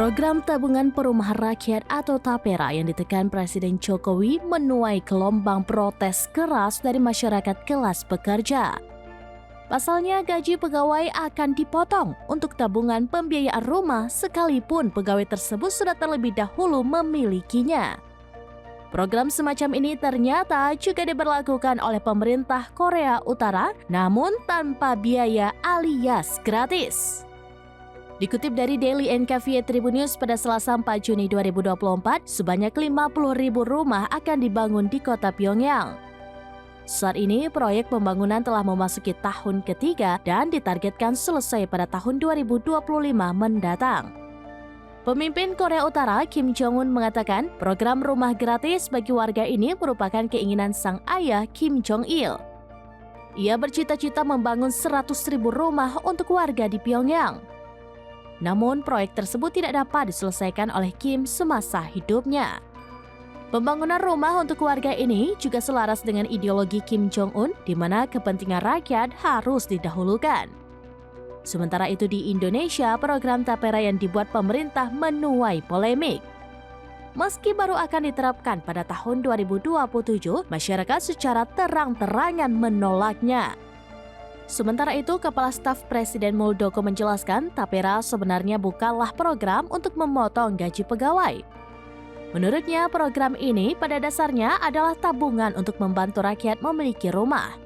Program tabungan perumahan rakyat atau TAPERA yang ditekan Presiden Jokowi menuai gelombang protes keras dari masyarakat kelas pekerja. Pasalnya gaji pegawai akan dipotong untuk tabungan pembiayaan rumah sekalipun pegawai tersebut sudah terlebih dahulu memilikinya. Program semacam ini ternyata juga diberlakukan oleh pemerintah Korea Utara namun tanpa biaya alias gratis. Dikutip dari Daily NKVA Tribun News pada Selasa 4 Juni 2024, sebanyak 50.000 rumah akan dibangun di kota Pyongyang. Saat ini, proyek pembangunan telah memasuki tahun ketiga dan ditargetkan selesai pada tahun 2025 mendatang. Pemimpin Korea Utara Kim Jong-un mengatakan program rumah gratis bagi warga ini merupakan keinginan sang ayah Kim Jong-il. Ia bercita-cita membangun 100.000 rumah untuk warga di Pyongyang. Namun, proyek tersebut tidak dapat diselesaikan oleh Kim semasa hidupnya. Pembangunan rumah untuk warga ini juga selaras dengan ideologi Kim Jong-un, di mana kepentingan rakyat harus didahulukan. Sementara itu di Indonesia, program TAPERA yang dibuat pemerintah menuai polemik. Meski baru akan diterapkan pada tahun 2027, masyarakat secara terang-terangan menolaknya. Sementara itu, Kepala Staf Presiden Muldoko menjelaskan TAPERA sebenarnya bukanlah program untuk memotong gaji pegawai. Menurutnya, program ini pada dasarnya adalah tabungan untuk membantu rakyat memiliki rumah.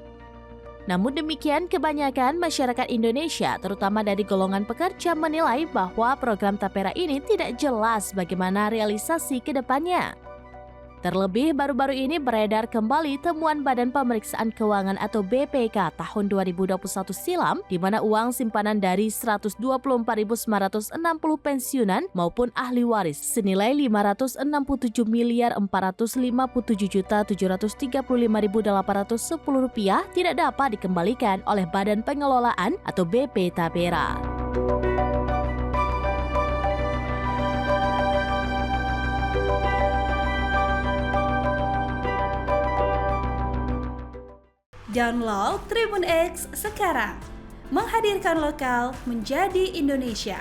Namun demikian, kebanyakan masyarakat Indonesia, terutama dari golongan pekerja, menilai bahwa program TAPERA ini tidak jelas bagaimana realisasi ke depannya. Terlebih, baru-baru ini beredar kembali temuan Badan Pemeriksaan Keuangan atau BPK tahun 2021 silam, di mana uang simpanan dari 124.960 pensiunan maupun ahli waris senilai 567.457.735.810 rupiah tidak dapat dikembalikan oleh Badan Pengelolaan atau BP TAPERA. Download Tribun X sekarang, menghadirkan lokal menjadi Indonesia.